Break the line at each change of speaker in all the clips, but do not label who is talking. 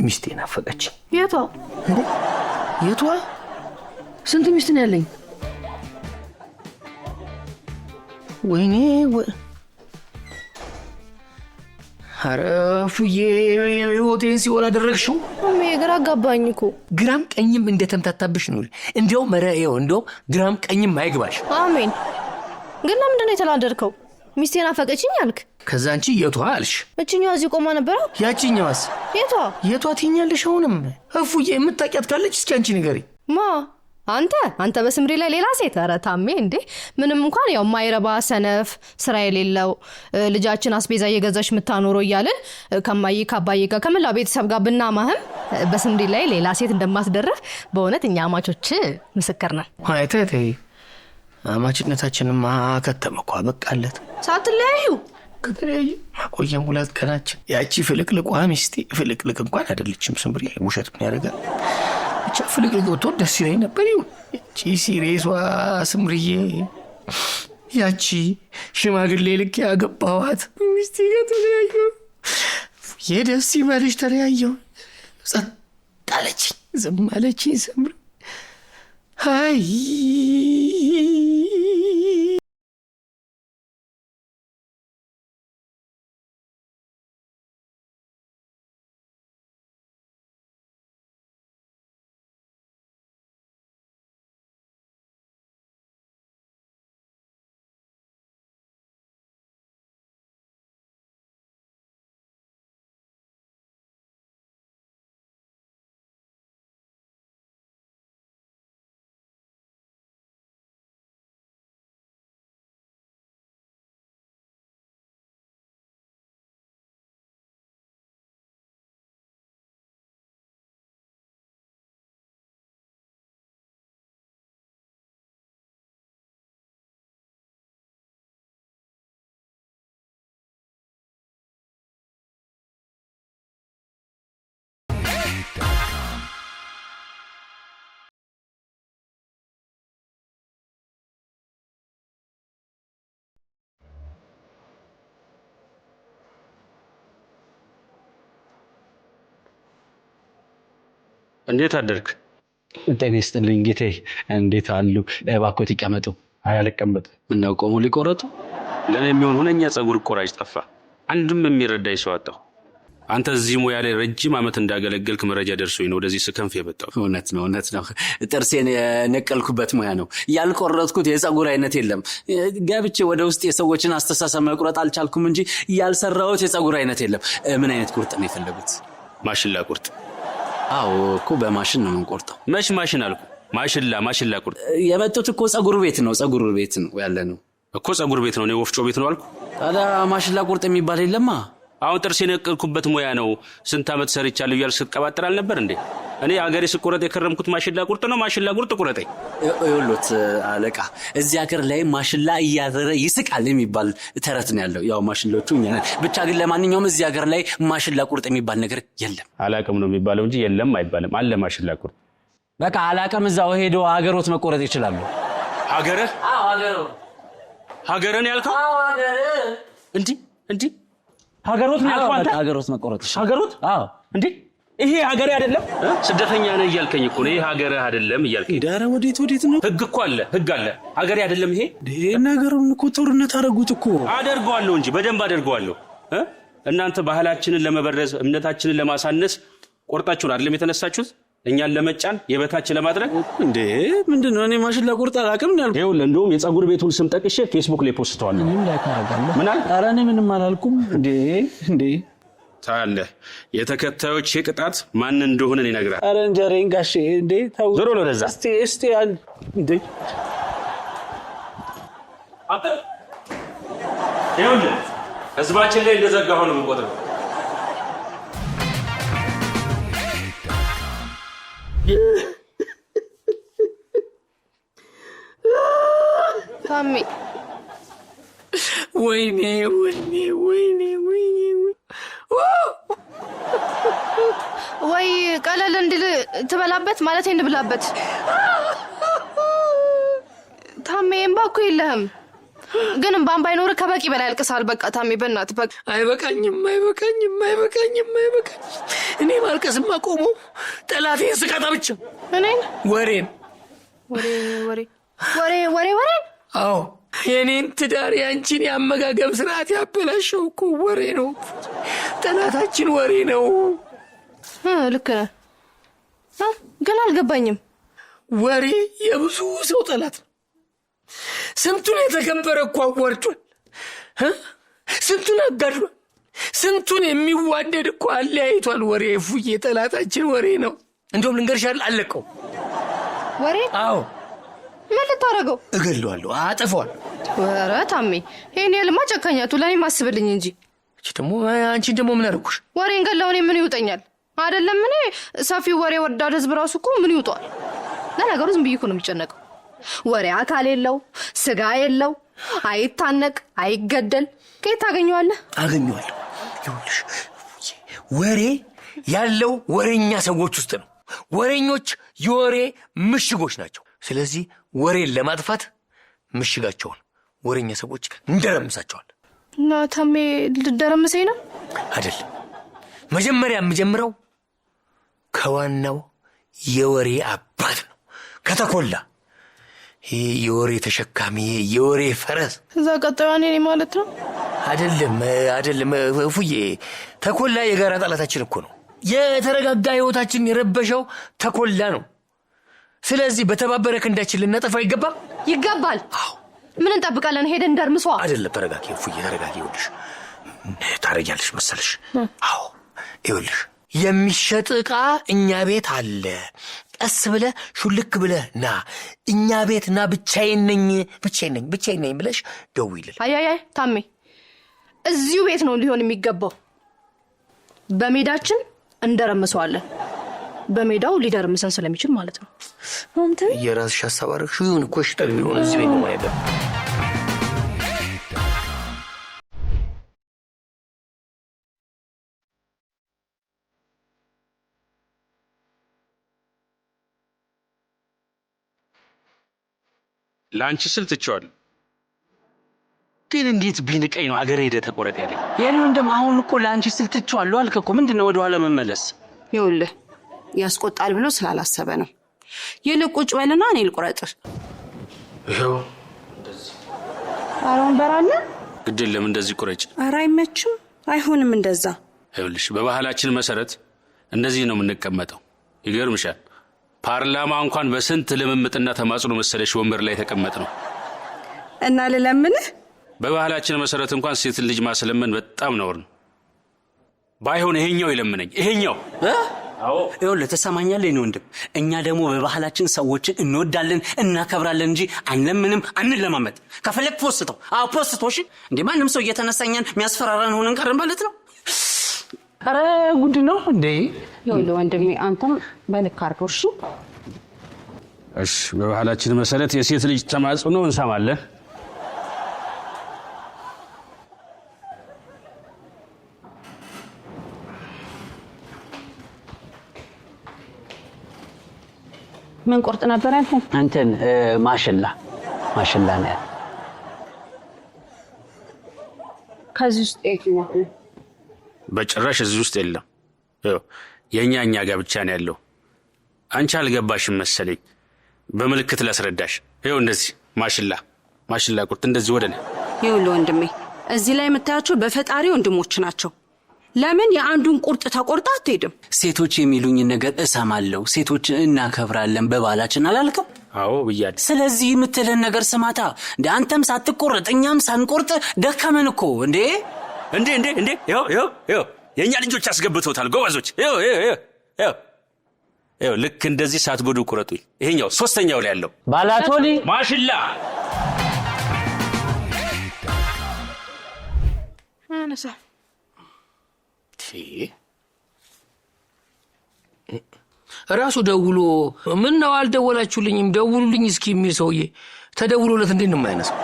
ሚስቴ ናፈቀች።
የቷ
የቷ? ስንት ሚስት ነው ያለኝ? ወይኔ አረፉዬ ህይወቴን ሲወላ አደረግሽው።
ግራ አጋባኝ እኮ።
ግራም ቀኝም እንደተምታታብሽ ነው። እንደው መረየው እንደው ግራም ቀኝም አይግባሽ።
አሜን። ግን ለምንድን ነው የተላደርከው? ሚስቴን አፈቀችኝ አልክ።
ከዛ አንቺ የቷ አልሽ?
እቺኛዋ እዚህ ቆማ ነበር።
ያቺኛዋስ? የቷ ትኛለሽ? አሁንም እፉዬ የምታውቂያት ካለች እስኪ አንቺ ንገሪ።
ማ አንተ በስምሪ ላይ ሌላ ሴት? ኧረ ታሜ እንዴ! ምንም እንኳን ያው ማይረባ ሰነፍ ስራ የሌለው ልጃችን አስቤዛ እየገዛሽ የምታኖረው እያልን ከማዬ ካባዬ ጋር ከመላው ቤተሰብ ጋር ብናማህም በስምሪ ላይ ሌላ ሴት እንደማትደረፍ በእውነት እኛ አማቾች ምስክር ነን።
አይተህ አማችነታችንማ ከተመኳ በቃለት።
ሳትለያዩ
ከተለያዩ ማቆየም 2 ቀናችን። ያቺ ፍልቅልቋ ሚስቴ ፍልቅልቅ እንኳን አይደለችም ስምሪ፣ ውሸት ምን ያደርጋል። ብቻ ፍልቅልቅ ወጥቶ ደስ ይለኝ ነበር። ያቺ ሲሪየሷ ስምሪዬ፣ ያቺ ሽማግሌ ልክ ያገባዋት ሚስቴ ጋር ተለያየሁ። የደስ ይበልሽ ተለያየሁ። ጸጥ አለችኝ፣ ዝም አለችኝ ስምሪ። አይ
እንዴት አደርክ?
ጤና ይስጥልኝ ጌታዬ። እንዴት አሉ? እባክዎት ይቀመጡ።
አልቀመጥ።
ምነው ቆሙ ሊቆረጡ?
ለኔ የሚሆን ሁነኛ ጸጉር ቆራጭ ጠፋ። አንድም የሚረዳኝ ሰው አጣሁ። አንተ እዚህ ሙያ ላይ ረጅም ዓመት እንዳገለገልክ መረጃ ደርሶኝ ነው ወደዚህ ስከንፍ የመጣው።
እውነት ነው። ጥርሴን የነቀልኩበት ሙያ ነው። ያልቆረጥኩት የጸጉር አይነት የለም። ገብቼ ወደ ውስጥ የሰዎችን አስተሳሰብ መቁረጥ አልቻልኩም እንጂ ያልሰራሁት የጸጉር አይነት የለም። ምን አይነት ቁርጥ ነው የፈለጉት?
ማሽላ ቁርጥ።
አዎ እኮ በማሽን ነው የምንቆርጠው።
መች ማሽን አልኩ? ማሽላ ቁርጥ።
የመጡት እኮ ጸጉር ቤት ነው ያለ ነው
እኮ ጸጉር ቤት ነው። እኔ ወፍጮ ቤት ነው አልኩ።
ታዲያ ማሽላ ቁርጥ የሚባል የለማ።
አሁን ጥርስ የነቀልኩበት ሙያ ነው። ስንት ዓመት ሰርቻለሁ እያልክ ስትቀባጥር አልነበር እንዴ? እኔ አገሬ ስቆረጥ የከረምኩት ማሽላ ቁርጥ ነው። ማሽላ ቁርጥ ቁረጠኝ።
ይኸውልዎት አለቃ፣ እዚህ ሀገር ላይ ማሽላ እያዘረ ይስቃል የሚባል ተረት ነው ያለው። ያው ማሽሎቹ እኛ ነን ብቻ። ግን ለማንኛውም እዚህ ሀገር ላይ ማሽላ ቁርጥ የሚባል ነገር የለም።
አላቅም ነው የሚባለው እንጂ የለም አይባልም። አለ ማሽላ ቁርጥ።
በቃ አላቅም። እዛው ሄዶ ሀገሮት መቆረጥ ይችላሉ።
ሀገርህ?
አዎ ሀገርህ።
ሀገርን ያልከው?
አዎ ሀገርህ።
እንዴ ሀገሮት ነው ያልከው አንተ?
ሀገሮት መቆረጥ ይችላል።
ሀገሮት?
አዎ።
እንዴ ይሄ ሀገሬ አይደለም? ስደተኛ ነህ እያልከኝ እኮ ነው። ይሄ ሀገርህ አይደለም እያልከኝ።
ዳራ ወዴት ነው?
ህግ እኮ አለ፣ ህግ አለ። ሀገሬ አይደለም ይሄ?
ነገሩን እኮ ጦርነት አደረጉት እኮ።
አደርገዋለሁ እንጂ በደንብ አደርገዋለሁ። እናንተ ባህላችንን ለመበረዝ እምነታችንን ለማሳነስ ቆርጣችሁን አይደለም የተነሳችሁት? እኛን ለመጫን የበታች ለማድረግ
እንዴ? ምንድነው? እኔ ማሽላ ቁርጥ አላውቅም ነው ያልኩት።
ይኸውልህ እንደውም የጸጉር ቤቱን ስም ጠቅሼ ፌስቡክ ላይ ፖስተዋለሁ።
ምን ላይ ታረጋለህ?
ምን አለ?
ኧረ እኔ ምንም አላልኩም። እንዴ
ታለ የተከታዮች ቅጣት ማን እንደሆነ ይነግራል።
ኧረ እንጀሬን ጋሼ እንዴ ታው
ዞሮ ነው ለዛ
እስቲ እንዴ
አጣ ይኸውልህ ህዝባችን ላይ እንደዘጋሁ ነው የምቆጥረው።
ታሜ
ወይኔ
ወይ ቀለል እንድል ትበላበት ማለት እንድብላበት። ታሜ እምባ እኮ የለህም። ግን እንባን ባይኖር ከበቂ በላይ አልቅሳል። በቃ ታሜ በእናትህ በቃ።
አይበቃኝም። እኔ ማልቀስማ ቆመው ጠላቴን ስቀጣ ብቻ።
እኔን
ወሬን አዎ የኔን ትዳር ያንቺን ያመጋገብ ስርዓት ያበላሸው እኮ ወሬ ነው። ጠላታችን ወሬ ነው።
ልክ ነህ፣ ግን አልገባኝም።
ወሬ የብዙ ሰው ጠላት ነው። ስንቱን የተከበረ እኮ አዋርዷል፣ ስንቱን አጋድሏል፣ ስንቱን የሚዋደድ እኮ አለያይቷል። ወሬ ፉዬ ጠላታችን ወሬ ነው። እንደውም ልንገርሻል አለቀው
ወሬ።
አዎ
ምን ልታረገው?
እገለዋለሁ፣ አጠፋዋለሁ።
ኧረ ታሜ ይሄን ያልማ ጨካኛቱ ለኔ ማስብልኝ እንጂ።
አንቺን ደግሞ ምን አደረኩሽ?
ወሬን ገላው እኔ ምን ይውጠኛል? አይደለም እኔ ሰፊው ወሬ ወዳድ ህዝብ ራሱ እኮ ምን ይውጣል? ለነገሩ ዝም ብዬ እኮ ነው የሚጨነቀው። ወሬ አካል የለው፣ ስጋ የለው፣ አይታነቅ፣ አይገደል። ከየት ታገኘዋለህ?
አገኘዋለሁ። ይኸውልሽ ወሬ ያለው ወሬኛ ሰዎች ውስጥ ነው። ወሬኞች የወሬ ምሽጎች ናቸው። ስለዚህ ወሬን ለማጥፋት ምሽጋቸውን ወሬኛ ሰዎች እንደረምሳቸዋል።
እና ታሜ ልደረምሰኝ ነው
አይደል? መጀመሪያ የምጀምረው ከዋናው የወሬ አባት ነው፣ ከተኮላ። ይሄ የወሬ ተሸካሚ የወሬ ፈረስ።
እዛ ቀጣዩ እኔ ማለት ነው።
አይደለም ፉዬ፣ ተኮላ የጋራ ጠላታችን እኮ ነው። የተረጋጋ ህይወታችን የረበሸው ተኮላ ነው። ስለዚህ በተባበረ ክንዳችን ልናጠፋው ይገባል። አዎ
ምን እንጠብቃለን? ሄደን እንደርምሷ።
አይደለም ተረጋጊ ፉዬ፣ ተረጋጊ። ይኸውልሽ ታረጋለሽ መሰለሽ። አዎ ይኸውልሽ የሚሸጥ ዕቃ እኛ ቤት አለ። ቀስ ብለህ ሹልክ ብለህ ና፣ እኛ ቤት ና። ብቻዬን ነኝ ብለሽ ደውይልኝ።
አይ ታሜ እዚሁ ቤት ነው ሊሆን የሚገባው። በሜዳችን እንደረምሰዋለን። በሜዳው ሊደርምሰን ስለሚችል ማለት ነው። አንተ
የራስሽ ሐሳብ አድርገሽ ይሁን እኮ እሺ። ጠግቢ ሆነ እዚህ ቤት ነው ማለት ነው።
ለአንቺ ስል ትቼዋለሁ። ግን እንዴት ቢንቀኝ ነው አገሬ ሄደህ ተቆረጥ ያለኝ?
የኔ ወንድም አሁን እኮ ለአንቺ ስል ትቼዋለሁ አልክ እኮ። ምንድነው ወደ ኋላ መመለስ?
ይኸውልህ ያስቆጣል ብሎ ስላላሰበ ነው። ይልቅ ቁጭ በልና እኔ ልቁረጥሽ።
ይኸው እንደዚህ።
ኧረ ወንበር አለ።
ግድ የለም እንደዚህ ቁረጭ።
ኧረ አይመችም፣ አይሆንም እንደዛ።
ይኸውልሽ በባህላችን መሰረት እንደዚህ ነው የምንቀመጠው። ይገርምሻል፣ ፓርላማ እንኳን በስንት ልምምጥና ተማጽኖ መሰለሽ ወንበር ላይ ተቀመጥ ነው።
እና ልለምንህ?
በባህላችን መሰረት እንኳን ሴት ልጅ ማስለመን በጣም ነውር ነው። ባይሆን ይሄኛው ይለምነኝ። ይሄኛው
አዎ ይኸውልህ ተሰማኛለህ የኔ ወንድም። እኛ ደግሞ በባህላችን ሰዎችን እንወዳለን እናከብራለን እንጂ አንለምንም፣ አንለማመጥ። ከፈለክ ፖስተው። አዎ ፖስተው። እሺ እንዴ ማንም ሰው እየተነሳኛን የሚያስፈራራን ሆነን ቀረን ማለት ነው።
አረ ጉድ ነው እንዴ!
ይኸውልህ ወንድሜ አንተም በልክ አድርገው።
እሺ በባህላችን መሰረት የሴት ልጅ ተማጽኖ እንሰማለን።
ምን ቆርጥ ነበር ያልከኝ?
አንተን ማሽላ ነው።
ከዚህ ውስጥ የትኛው?
በጭራሽ እዚህ ውስጥ የለም። የኛ ጋር ብቻ ነው ያለው። አንቺ አልገባሽም መሰለኝ። በምልክት ላስረዳሽ። ይኸው እንደዚህ ማሽላ ቁርጥ እንደዚህ ወደነ።
ይኸውልህ ወንድሜ እዚህ ላይ የምታያቸው በፈጣሪ ወንድሞች ናቸው። ለምን የአንዱን ቁርጥ ተቆርጣ አትሄድም?
ሴቶች የሚሉኝን ነገር እሰማለሁ። ሴቶችን እናከብራለን በባህላችን አላልከም?
አዎ ብያለሁ።
ስለዚህ የምትልን ነገር ስማታ። እንዴ አንተም ሳትቆርጥ እኛም ሳንቆርጥ ደከመን እኮ እንዴ። ይኸው የኛ ልጆች አስገብተውታል ጎበዞች። ይኸው ልክ እንደዚህ ሳትጎዱ ቁረጡኝ። ይሄኛው ሶስተኛው ላይ ያለው ባላቶኒ
ማሽላ
አነሳ
ራሱ ደውሎ ምን ነው አልደወላችሁልኝም ደውሉልኝ እስኪ የሚል ሰውዬ ተደውሎለት እንዴት ነው የማይነሳው?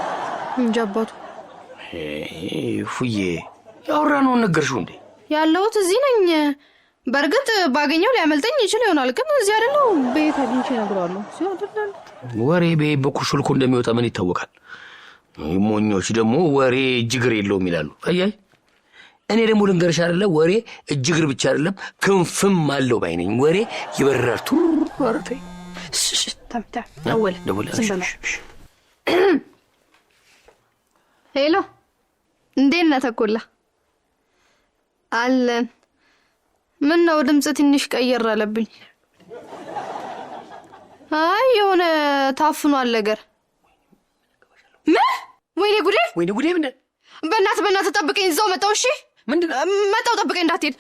እንጃ አባቱ።
ፉዬ ያወራነውን ነገርሽው እንዴ?
ያለሁት እዚህ ነኝ። በርግጥ ባገኘው ሊያመልጠኝ ይችል ይሆናል፣ ግን እዚህ አይደለው። ቤት አግኝቼ እነግረዋለሁ።
ወሬ በኩል ሹልኮ እንደሚወጣ ምን ይታወቃል? ሞኞች ደግሞ ወሬ እጅግር የለውም ይላሉ። አያይ እኔ ደግሞ ልንገርሽ አይደለ ወሬ እጅግር ብቻ አይደለም ክንፍም አለው ባይነኝ። ወሬ ይበራል። ወርተይ
ታምታ ደውል። ሄሎ እንዴት ነህ ተኮላ? አለን። ምን ነው ድምጽ ትንሽ ቀየር አለብኝ። አይ የሆነ ታፍኗል ነገር። ወይኔ ጉዴ ምን? በእናትህ ጠብቀኝ፣ እዛው መጣሁ። እሺ መጣሁ፣ ጠብቀኝ እንዳትሄድ።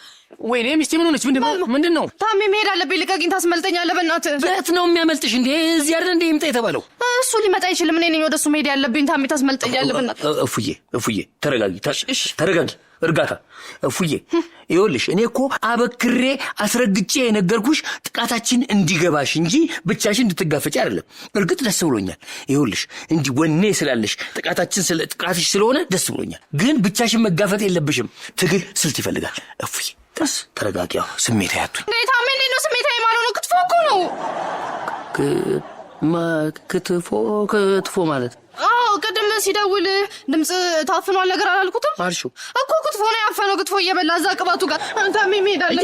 ወይኔ ሚስቴ ምን ሆነች? ምንድነው?
ታሜ መሄድ አለብኝ፣ ልቀቂኝ፣ ታስመልጠኛለህ። በእናትህ
በት ነው የሚያመልጥሽ እንዴ? እዚህ አይደል እንዴ ይምጣ የተባለው?
እሱ ሊመጣ አይችልም። እኔ ነኝ ወደሱ መሄድ ያለብኝ። ታሜ ታስመልጠኛለህ። በእናትህ
እፉዬ ተረጋጊ፣ እርጋታ። እፉዬ ይኸውልሽ እኔ እኮ አበክሬ አስረግጬ የነገርኩሽ ጥቃታችን እንዲገባሽ እንጂ ብቻሽን እንድትጋፈጪ አይደለም። እርግጥ ደስ ብሎኛል። ይኸውልሽ እንዲህ ወኔ ስላለሽ ጥቃትሽ ስለሆነ ደስ ብሎኛል። ግን ብቻሽን መጋፈጥ የለብሽም። ትግል ስልት ይፈልጋል። እፉዬ ተረጋጊ። ስሜት አያቱ
ታሜ እንዴት ነው ስሜታዊ ማልሆነው? ክትፎ እኮ ነው። ክትፎ ማለት ቅድም ሲደውል ድምጽ ታፍኗል ነገር አላልኩትም
አልሽው
እኮ። ክትፎ ነው ያፈነው። ክትፎ እየበላ እዛ ቅባቱ ጋር ታሜ መሄድ አለ።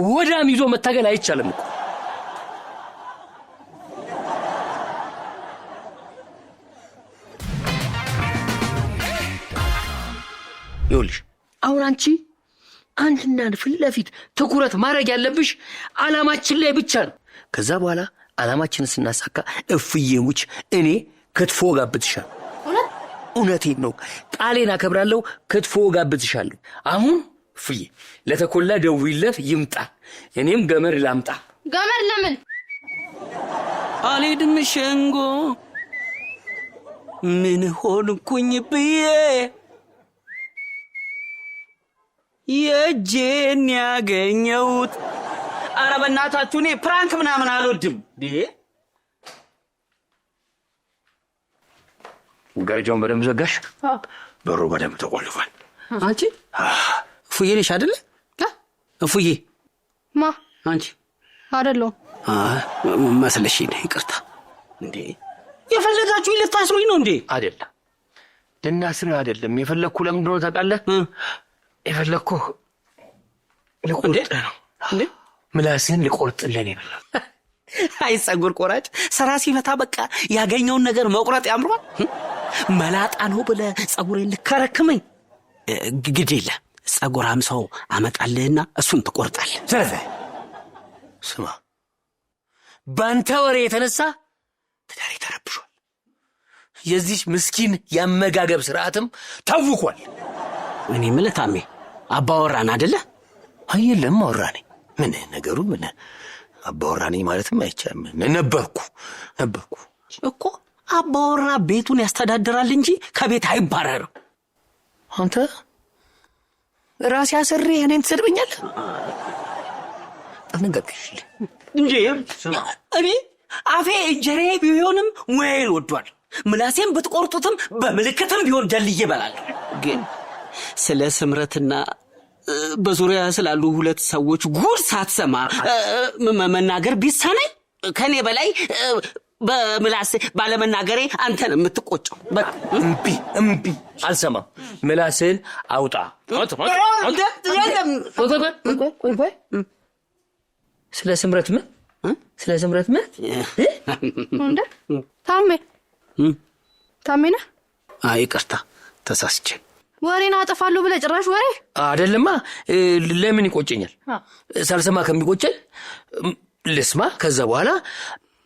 ወዳም ይዞ መታገል አይቻልም እኮ። ይኸውልሽ አሁን አንቺና ፊት ለፊት ትኩረት ማድረግ ያለብሽ ዓላማችን ላይ ብቻ ነው። ከዛ በኋላ ዓላማችንን ስናሳካ እፍዬሙች እኔ ክትፎ ጋብዝሻለሁ። እውነቴን ነው፣ ቃሌን አከብራለሁ። ክትፎ ጋብዝሻለሁ። አሁን እፍዬ ለተኮላ ደውይለት ይምጣ፣ እኔም ገመድ ላምጣ።
ገመድ ለምን
አልሄድም ሸንጎ ምን ሆንኩኝ ብዬ የእጄን ያገኘሁት። ኧረ በእናታችሁ እኔ ፕራንክ ምናምን አልወድም።
ጋርጃውን በደንብ ዘጋሽ? በሩ በደንብ ተቆልፏል።
አንቺ እፉዬ ነሽ አይደለ? እፉዬ
ማ
አንቺ
አይደለሁም
መስለሽ ነው። ይቅርታ። እንዴ የፈለጋችሁ ልታስሩኝ ነው እንዴ?
አይደለም ልናስርህ አይደለም የፈለግኩ። ለምንድን ነው ታውቃለህ? የፈለግኩ ልቆርጥ ነው።
እንዴ
ምላስህን ልቆርጥልህ ነው።
አይ ጸጉር ቆራጭ ስራ ሲፈታ በቃ ያገኘውን ነገር መቁረጥ ያምሯል። መላጣ ነው ብለህ ጸጉሬን ልከረክመኝ? ግድ የለ ጸጉራም ሰው አመጣልህና እሱን ትቆርጣለህ።
ስለዚህ ስማ፣ ባንተ ወሬ የተነሳ ትዳሬ ተረብሿል። የዚህ ምስኪን ያመጋገብ ስርዓትም ታውቋል።
እኔ የምልህ ታሜ አባወራን አይደለ?
አይደለም አወራኔ። ምን ነገሩ? ምን አባወራኔ ማለትም አይቻልም። ነበርኩ
እኮ። አባወራ ቤቱን ያስተዳድራል እንጂ ከቤት አይባረርም።
አንተ ራሴ አሰሬ እኔን ትሰድበኛለህ? ተነጋግሽ
እንጂ እኔ አፌ እጀሬ ቢሆንም ሙያዬን ወዷል። ምላሴን ብትቆርጡትም በምልክትም ቢሆን ጀልዬ እበላለሁ። ግን ስለ ስምረትና በዙሪያ ስላሉ ሁለት ሰዎች ጉድ ሳትሰማ መናገር ቢሳነኝ ከኔ በላይ በምላስ ባለመናገሬ አንተን የምትቆጨው።
እምቢ አልሰማም። ምላስን አውጣ። ስለ ስምረት ምን
እንዴ? ታሜ ነህ?
አይ ይቅርታ ተሳስቼ።
ወሬን አጠፋለሁ ብለህ ጭራሽ ወሬ
አይደለማ። ለምን ይቆጨኛል? ሳልሰማ ከሚቆጨኝ ልስማ። ከዛ በኋላ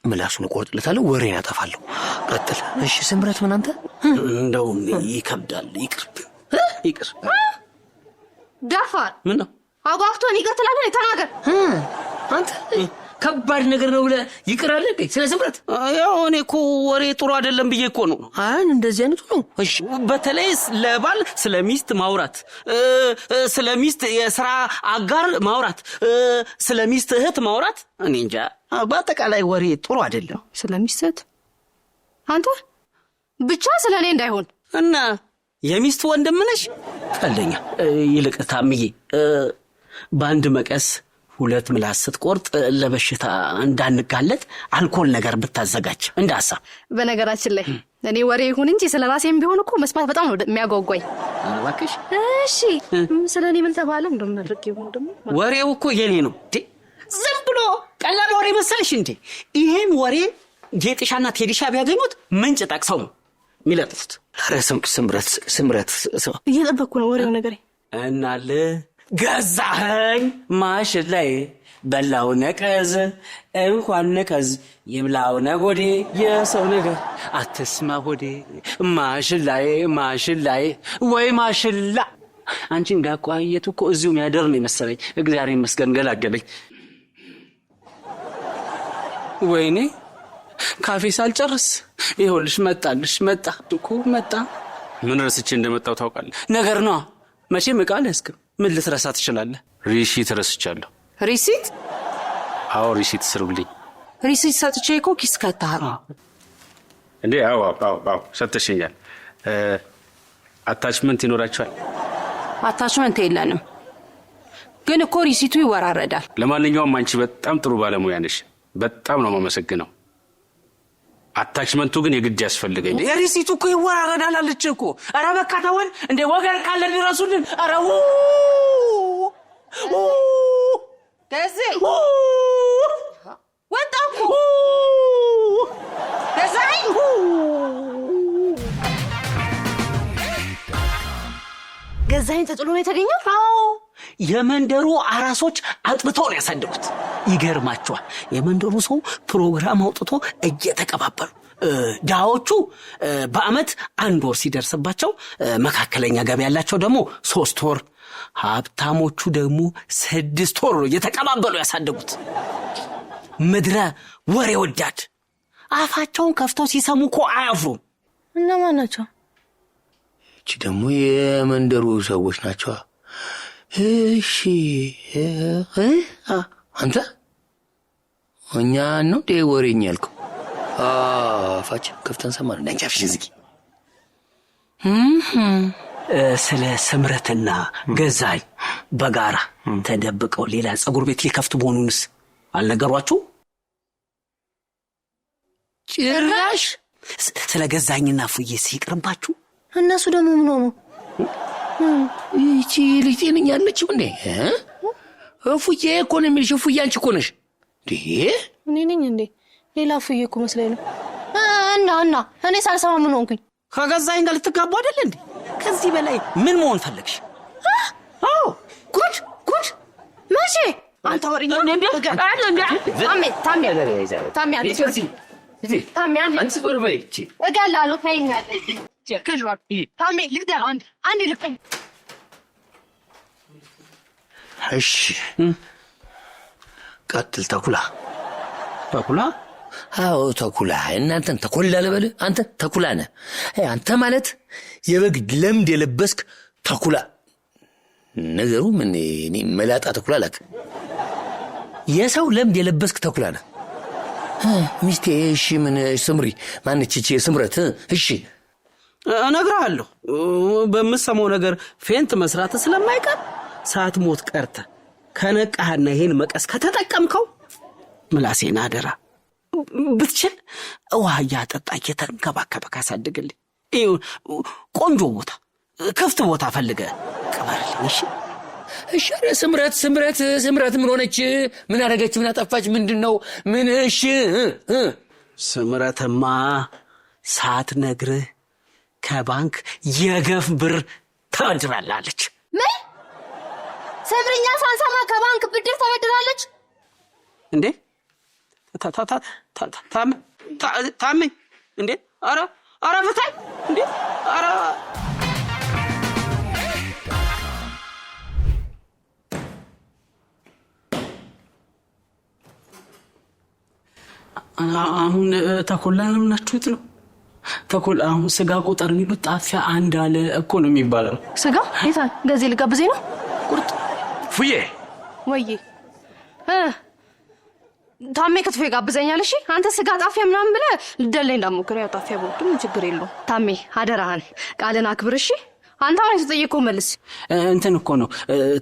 ምላሱን እቆርጥለታለሁ፣ ወሬን አጠፋለሁ። ቀጥል። እሺ ስምረት ምን? አንተ
እንደው ይከብዳል። ይቅር
ዳፋር
ምን ነው
አጓግቶን ይቅር ትላለህ? ተናገር
አንተ። ከባድ ነገር ነው ብለህ ይቅር አለ እንዴ? ስለ ስምረት
ያው እኔ እኮ ወሬ ጥሩ አይደለም ብዬ እኮ ነው።
እንደዚህ አይነቱ ነው።
እሺ በተለይ ለባል ስለ ሚስት ማውራት፣ ስለ ሚስት የሥራ አጋር ማውራት፣ ስለ ሚስት እህት ማውራት፣ እኔ እንጃ በአጠቃላይ ወሬ ጥሩ አይደለም።
ስለ ሚስት እህት አንተ ብቻ ስለ እኔ እንዳይሆን
እና የሚስት ወንድም ነሽ? ቀልደኛ። ይልቅ ታምዬ በአንድ መቀስ ሁለት ምላስ ስትቆርጥ ለበሽታ እንዳንጋለጥ አልኮል ነገር ብታዘጋጅ እንዳሳ።
በነገራችን ላይ እኔ ወሬ ይሁን እንጂ ስለራሴም ቢሆን እኮ መስማት በጣም ነው የሚያጓጓኝ።
እባክሽ
እሺ ስለኔ ምን ተባለ? እንደምናደርግ ይሁን ደግሞ
ወሬው እኮ የኔ ነው። ዝም ብሎ ቀላል ወሬ መሰለሽ እንዴ? ይሄን ወሬ ጌጥሻና ቴዲሻ ቢያገኙት ምንጭ ጠቅሰው ነው የሚለጥፉት።
ኧረ ስምረት
እየጠበቅኩ ነው ወሬው ነገር
እናለ ገዛኸኝ ማሽላይ በላው ነቀዝ እንኳን ነቀዝ ይምላው ነጎዴ የሰው ነገር አትስማ ሆዴ ማሽላይ ወይ ማሽላ። አንቺን ጋቋየቱ እኮ እዚሁ የሚያደር ነው መሰለኝ። እግዚአብሔር ይመስገን ገላገለኝ። ወይኔ ካፌ ሳልጨርስ ይኸውልሽ መጣ እኮ መጣ።
ምን ረስቼ እንደመጣው ታውቃለህ?
ነገር ነው መቼም ዕቃ አልያዝክም። ምን ልትረሳ ትችላለህ?
ሪሲት ረስቻለሁ።
ሪሲት?
አዎ ሪሲት ስሩልኝ።
ሪሲት ሰጥቼ እኮ ኪስ ከተሃል
እንዴ? አዎ ሰጥተሽኛል። አታችመንት ይኖራችኋል?
አታችመንት የለንም፣ ግን እኮ ሪሲቱ ይወራረዳል።
ለማንኛውም አንቺ በጣም ጥሩ ባለሙያ ነሽ። በጣም ነው የማመሰግነው። አታችመንቱ ግን የግድ ያስፈልገኝ።
የሪሲቱ እኮ ይወራረዳል አለች እኮ። ኧረ በቃ ተወን እንዴ! ወገን ካለ ድረሱልን። ኧረ
ደዚህ ወጣኩ ደዛይ
ገዛኸኝ ተጥሎ ነው የተገኘው?
አዎ የመንደሩ አራሶች አጥብተው ነው ያሳደጉት። ይገርማቸዋል። የመንደሩ ሰው ፕሮግራም አውጥቶ እየተቀባበሉ ዳዎቹ በአመት 1 ወር ሲደርስባቸው፣ መካከለኛ ገቢ ያላቸው ደግሞ 3 ወር፣ ሀብታሞቹ ደግሞ 6 ወር ነው እየተቀባበሉ ያሳደጉት። ምድረ ወሬ ወዳድ አፋቸውን ከፍተው ሲሰሙ እኮ አያፍሩም።
እነማን ናቸው?
እቺ ደግሞ የመንደሩ ሰዎች ናቸው። እሺ አንተ እኛ ነው ወሬኛ ያልከው? አፋችን ከፍተን ሰማን። እንዳንቻፍሽ ዝጊ።
ስለ ስምረትና ገዛኝ በጋራ ተደብቀው ሌላ ጸጉር ቤት ሊከፍቱ መሆኑንስ አልነገሯችሁ?
ጭራሽ
ስለ ገዛኝና ፉዬ ሲቅርባችሁ።
እነሱ ደግሞ ምን ሆኑ?
እቺ ልጅ ጤነኛ አለች እንዴ? ፉዬ እኮ ነው የሚልሽ። ፉዬ አንቺ እኮ ነሽ እንዴ?
እኔ ነኝ እንዴ? ሌላ ፉዬ እኮ መስለኝ ነው። እና እኔ ሳልሰማ ምን ሆንኩኝ?
ከገዛኝ ጋር ልትጋቡ አይደል እንዴ? ከዚህ በላይ ምን መሆን ፈለግሽ? አዎ ጉድ
መቼ? አንተ ወሬኛ ነህ እንዴ? ታሜ
አንቺ ወርበይቺ
እጋላለሁ ታይኛለህ። ታሜ ልግደል አንድ ልቀኝ።
እሺ ቀጥል። ተኩላ? አዎ ተኩላ። እናንተን ተኮላ ልበል? አንተ ተኩላ ነህ። አንተ ማለት የበግ ለምድ የለበስክ ተኩላ። ነገሩ ምን እኔ መላጣ ተኩላ ላክ የሰው ለምድ የለበስክ ተኩላ ነህ። ሚስቴ እሺ ምን ስምሪ ማነች እቺ ስምረት? እሺ
እነግርሃለሁ። በምሰማው ነገር ፌንት መስራት ስለማይቀር ሳትሞት ቀርተ ከነቃህና ይሄን መቀስ ከተጠቀምከው ምላሴን አደራ ብትችል ውሃ እያጠጣ እየተንከባከበ ካሳድግልኝ ቆንጆ ቦታ ክፍት ቦታ ፈልገ ቅበርልኝ። እሺ
እሺ። ስምረት ምን ሆነች? ምን አደረገች? ምን አጠፋች? ምንድነው? ምን? እሺ
ስምረትማ ሳትነግርህ ከባንክ የገፍ ብር ተበድራለች።
ምን? ሰብረኛ ሳንሰማ ከባንክ ብድር ተበድራለች
እንዴ? ታመኝ እንዴ? አረ ፍታይ እንዴ? አረ አሁን ተኮላ ነው ናችሁት ነው? ተኮላ አሁን ስጋ ቁጥር የሚሉት ጣፊያ አንድ አለ እኮ ነው የሚባለው።
ስጋ ይታል ገዜ ልጋብዘኝ ነው?
ቁርጥ
ፉዬ
ወይዬ ታሜ ክትፎ ይጋብዘኛል። እሺ አንተ ስጋ ጣፊያ ምናምን ብለህ ልደለኝ እንዳትሞክር። ያው ጣፊያ ቦድም ችግር የለውም። ታሜ አደራህን ቃልን አክብር። እሺ አንተ አሁን የተጠየቀው መልስ
እንትን እኮ ነው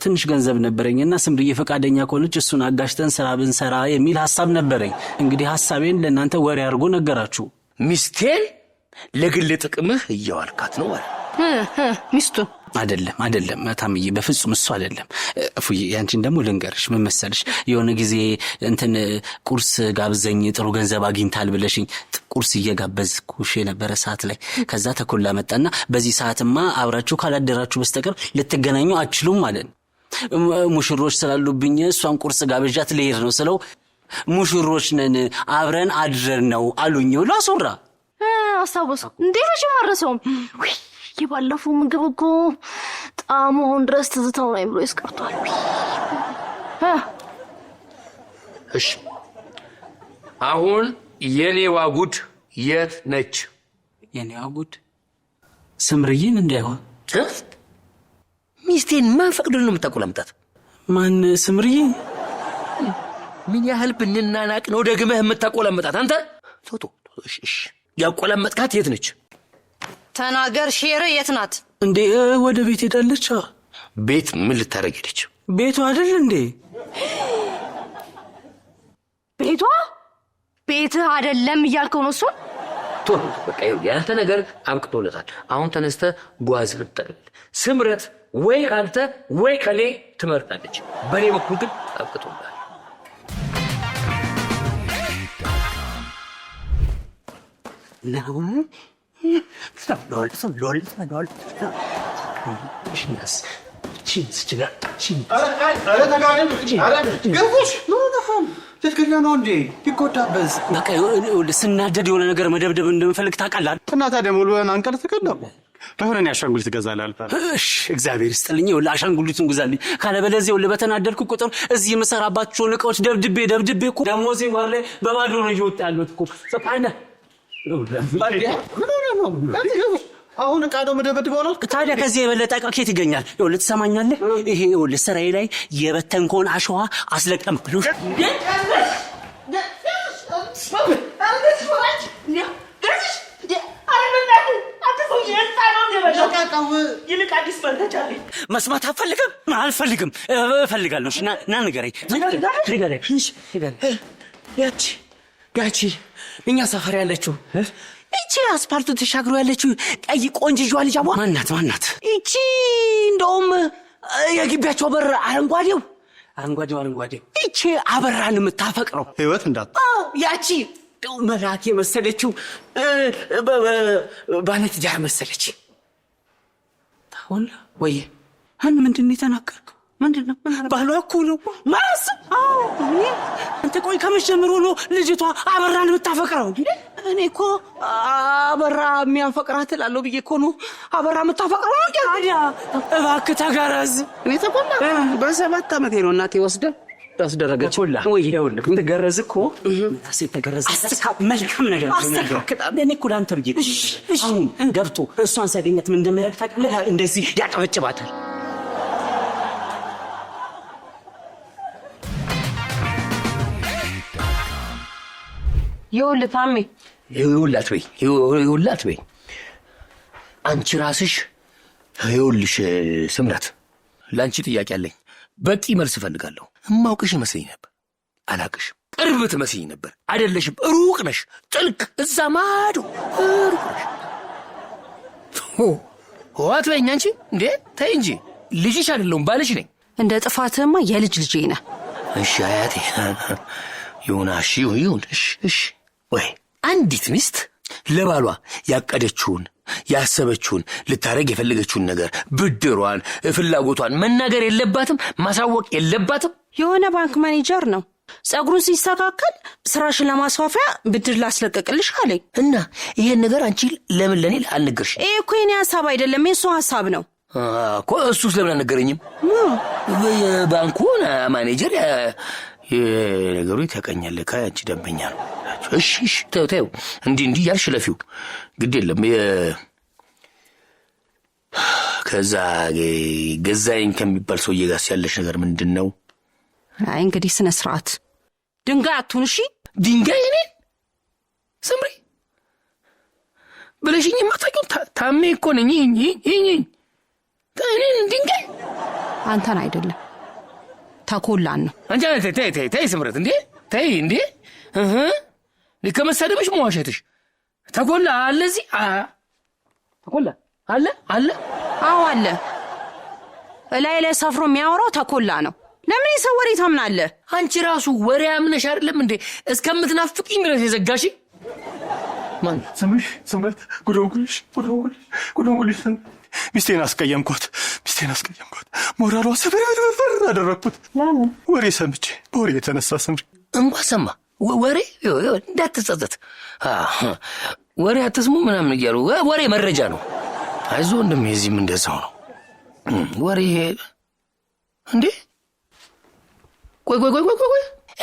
ትንሽ ገንዘብ ነበረኝና ስምርዬ ፈቃደኛ ከሆነች እሱን አጋሽተን ስራ ብንሰራ የሚል ሐሳብ ነበረኝ። እንግዲህ ሐሳቤን ለእናንተ ወሬ አድርጎ ነገራችሁ።
ሚስቴን ለግል ጥቅምህ እያዋልካት ነው ማለት
ሚስቱ
አይደለም ታምዬ፣ በፍጹም እሱ አይደለም። እፉዬ ያንቺን ደግሞ ልንገርሽ ምን መሰልሽ፣ የሆነ ጊዜ እንትን ቁርስ ጋብዘኝ ጥሩ ገንዘብ አግኝታል ብለሽኝ ቁርስ እየጋበዝኩሽ የነበረ ሰዓት ላይ ከዛ ተኮላ መጣና በዚህ ሰዓትማ አብራችሁ ካላደራችሁ በስተቀር ልትገናኙ አትችሉም ማለት ሙሽሮች ስላሉብኝ እሷን ቁርስ ጋብዣት ልሄድ ነው ስለው ሙሽሮች ነን አብረን አድረን ነው አሉኝ ብሎ አስወራ።
አስታወስኩ እንዴ መቼ ማረሰውም የባለፈው ምግብ እኮ ጣዕሙን ድረስ ትዝታው ላይ ብሎ ይስቀርቷል።
እሺ አሁን የኔዋ ጉድ የት ነች?
የኔዋ ጉድ ስምርዬን እንዳይሆን
ሚስቴን ማን ፈቅዶልህ ነው የምታቆላምጣት?
ማን ስምርዬ?
ምን ያህል ብንናናቅ ነው ደግመህ የምታቆላምጣት አንተ? ቶቶ እሺ ያቆላመጥካት የት ነች?
ተናገር ሼር የት ናት
እንዴ? ወደ ቤት ሄዳለች።
ቤት ምን ልታረግ ሄደች?
ቤቱ አይደል እንዴ?
ቤትህ አይደለም እያልከው ነው እሱን?
ቶሎ በቃ ያንተ ነገር አብቅቶለታል። አሁን ተነስተህ ጓዝ ልጠቅልል። ስምረት ወይ አንተ ወይ ከኔ ትመርጣለች። በኔ በኩል ግን አብቅቶላል።
ነው ሎል ስናደድ የሆነ ነገር መደብደብ እንደምፈልግ ታውቃለህ።
እና ታዲያ ሙሉውን አንቀር ተቀደም በሆነን ያሻንጉሊት ትገዛለህ አልፈ።
እሺ እግዚአብሔር ይስጥልኝ። ይኸውልህ አሻንጉሊቱን ግዛልኝ። ካለበለዚያ ይኸውልህ በተናደድኩ ቁጥር እዚህ የምሰራባቸውን ዕቃዎች ደብድቤ እኮ ደሞዜ ወር ላይ በባዶ ነው እየወጣ ያለሁት እኮ ሰፋና
አሁን ዕቃ ነው መደብደበው ነው።
ታዲያ ከዚህ የበለጠ ዕቃ ከየት ይገኛል? ይኸውልህ ትሰማኛለህ? ይሄ ይኸውልህ ስራዬ ላይ የበተንከውን አሸዋ አስለቀምኩልህ። መስማት አልፈልግም። እፈልጋለሁ። ና ንገረኝ።
ያቺ እኛ ሰፈር ያለችው
እቺ አስፓልቱ ተሻግሮ ያለችው ቀይ ቆንጆ ልጅ ማናት?
እቺ እንደውም የግቢያቸው በር አረንጓዴው
እቺ አበራን የምታፈቅረው
ህይወት እንዳት
ያቺ መላክ የመሰለችው ባለትዳር መሰለች። ታውላ ወይ ምንድን የተናገርከው? ምንድነው? ባሏ እኮ ነው ማስ አንተ ቆይ ከመጀመሩ ነው ልጅቷ አበራን የምታፈቅረው? እኔ እኮ አበራ የሚያፈቅራት እላለሁ ብዬ እኮ ነው አበራ የምታፈቅረው። ታዲያ እባክህ ተገረዝ። እኔ ተቆላ በ7 ዓመቴ ነው እናቴ ወስደ ታስደረገች ወይ ይኸውልህ ተገረዝ እኮ ተገረዝ መልካም ነገር እኔ እኮ ላንተ ብዬ አሁን ገብቶ እሷን ሳገኛት ምን እንደሚያደርግ ታውቃለህ? እንደዚህ ያጨበጭባታል።
ይኸውልህ ታሜ
ይኸውላት በይ አንቺ ራስሽ። ይኸውልሽ ስምረት ለአንቺ ጥያቄ አለኝ። በቂ መልስ እፈልጋለሁ። እማውቅሽ ይመስለኝ ነበር፣ አላቅሽም። ቅርብ ትመስይኝ ነበር፣ አይደለሽም። ሩቅ ነሽ፣ ጥልቅ እዛ ማዶ ሩቅ ነሽ። ዋት በይኝ አንቺ እንዴ! ተይ እንጂ ልጅሽ አይደለሁም ባልሽ ነኝ።
እንደ ጥፋትህማ የልጅ ልጄ ነህ።
እሺ አያቴ ይሁን። እሺ ወይ አንዲት ሚስት ለባሏ ያቀደችውን ያሰበችውን ልታረግ የፈለገችውን ነገር ብድሯን፣ ፍላጎቷን መናገር የለባትም? ማሳወቅ የለባትም?
የሆነ ባንክ ማኔጀር ነው ጸጉሩን ሲስተካከል ስራሽን ለማስፋፊያ ብድር ላስለቀቅልሽ አለኝ
እና ይሄን ነገር አንቺ ለምን ለኔ አልነገርሽ?
ይሄ እኮ የኔ ሐሳብ አይደለም የሱ ሐሳብ ነው
እኮ። እሱስ ለምን አልነገረኝም? የባንኩ ማኔጀር የነገሩ ይተቀኛል ከአንቺ ደንበኛ ነው። እሺ ተው እንዲህ ያልሽ ለፊው ግድ የለም። ከዛ ገዛኝ ከሚባል ሰውዬ ጋር ያለሽ ነገር ምንድነው?
አይ እንግዲህ ስነ ስርዓት ድንጋይ አትሁን። እሺ
ድንጋይ እኔ ስምሪ ብለሽኝ ማታውቂው ታሜ እኮ ነኝ። እኔን ድንጋይ
አንተን አይደለም ተኮላን ነው።
አንቺ ተይ ስምረት እንዴ ተይ እንዴ ከመሳደብሽ መዋሸትሽ። ተኮላ አለ እዚህ ተኮላ አለ።
አዎ አለ። እላይ ላይ ሰፍሮ የሚያወራው ተኮላ ነው። ለምን የሰው ወሬ ታምናለህ?
አንቺ ራሱ ወሬ አምነሽ አይደለም እንዴ እስከምትናፍቂኝ ድረስ የዘጋሽ? ማን
ስምረት ጉዶንጉልሽ ሚስቴን አስቀየምኳት። ሞራሏ ሰብር አደረግኩት። ወሬ ሰምቼ በወሬ የተነሳ ስምሪ
እንኳ ሰማ ወሬ እንዳትጸጸት። ወሬ አትስሙ ምናምን እያሉ ወሬ መረጃ ነው። አይዞ ወንድሜ እዚህም እንደዛው ነው። ወሬ እንዴ ቆይ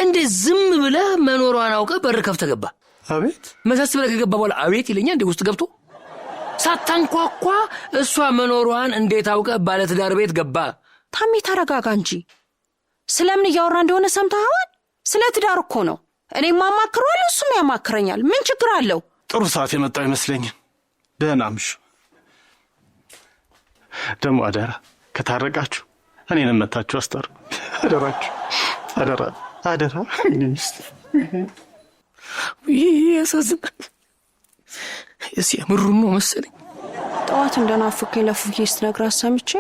እንዴ ዝም ብለህ መኖሯን አውቀህ በር ከፍተህ ገባ።
አቤት
መሳስ ብለህ ከገባ በኋላ አቤት ይለኛል እንዴ ውስጥ ገብቶ ሳታንኳኳ እሷ መኖሯን እንዴት አውቀህ ባለትዳር ቤት ገባ?
ታሜ ተረጋጋ እንጂ። ስለምን እያወራ እንደሆነ ሰምተሃል? ስለ ትዳር እኮ ነው። እኔም ማማክረዋለሁ እሱም ያማክረኛል። ምን ችግር አለው?
ጥሩ ሰዓት የመጣው አይመስለኝም። ደህና ምሹ። ደግሞ አደራ ከታረቃችሁ እኔንም መታችሁ አስታርቁ። አደራችሁ አደራ።
ያሳዝናል። የምሩን ነው መሰለኝ።
ጠዋት እንደናፍቀኝ ለፉዬ ስትነግራት ሰምቼ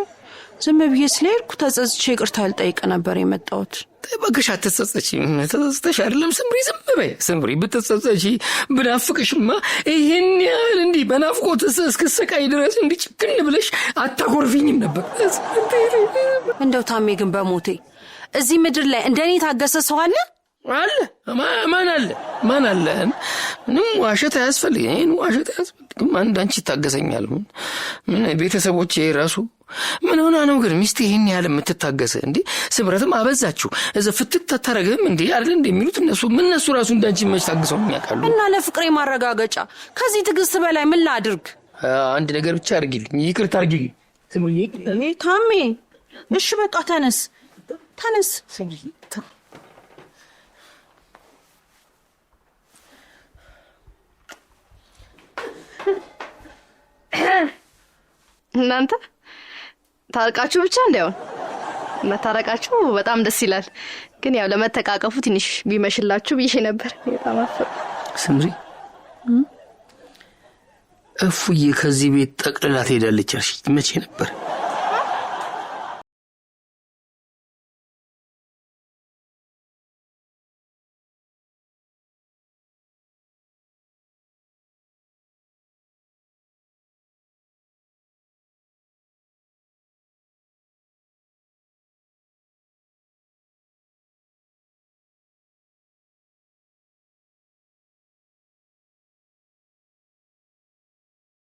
ዝም ብዬ ስለሄድኩ ተጸጽቼ ይቅርታ ልጠይቅ ነበር የመጣሁት።
በግሽ አትጸጸቺ። ተጸጽተሽ አይደለም ስምሪ፣ ዝም በይ ስምሪ። ብትጸጸቺ ብናፍቅሽማ ይሄን ያህል እንዲህ በናፍቆት እስክስቃይ ድረስ እንዲህ ጭክን ብለሽ አታኮርፊኝም ነበር።
እንደው ታሜ ግን በሞቴ እዚህ ምድር ላይ እንደኔ ታገሰ ሰው አለ?
ማን አለ? ምንም ዋሸት አያስፈልግም። ማን እንዳንቺ ይታገሰኛል? ምን ቤተሰቦቼ ራሱ ምን ሆና ነው ግን ሚስቴ ይሄን ያህል የምትታገሰ? እንዴ ስምረትም አበዛችሁ። እዛ ፍትት ታረገም እንዴ አይደል እንዴ የሚሉት እነሱ ራሱ እንዳንቺ መች ታግሰው ያውቃሉ?
እና ለፍቅሬ ማረጋገጫ ከዚህ ትዕግስት በላይ ምን ላድርግ?
አንድ ነገር ብቻ አድርጊልኝ፣ ይቅርታ አድርጊልኝ ስምዬ።
ታሜ እሺ በቃ ተነስ ስምዬ።
እናንተ ታርቃችሁ ብቻ እንዳይሆን መታረቃችሁ በጣም ደስ ይላል። ግን ያው ለመተቃቀፉ ትንሽ ቢመሽላችሁ ብዬ ነበር። በጣም አፈር
ስምሪ እፉዬ ከዚህ ቤት ጠቅልላ ትሄዳለች አልሽ መቼ ነበር?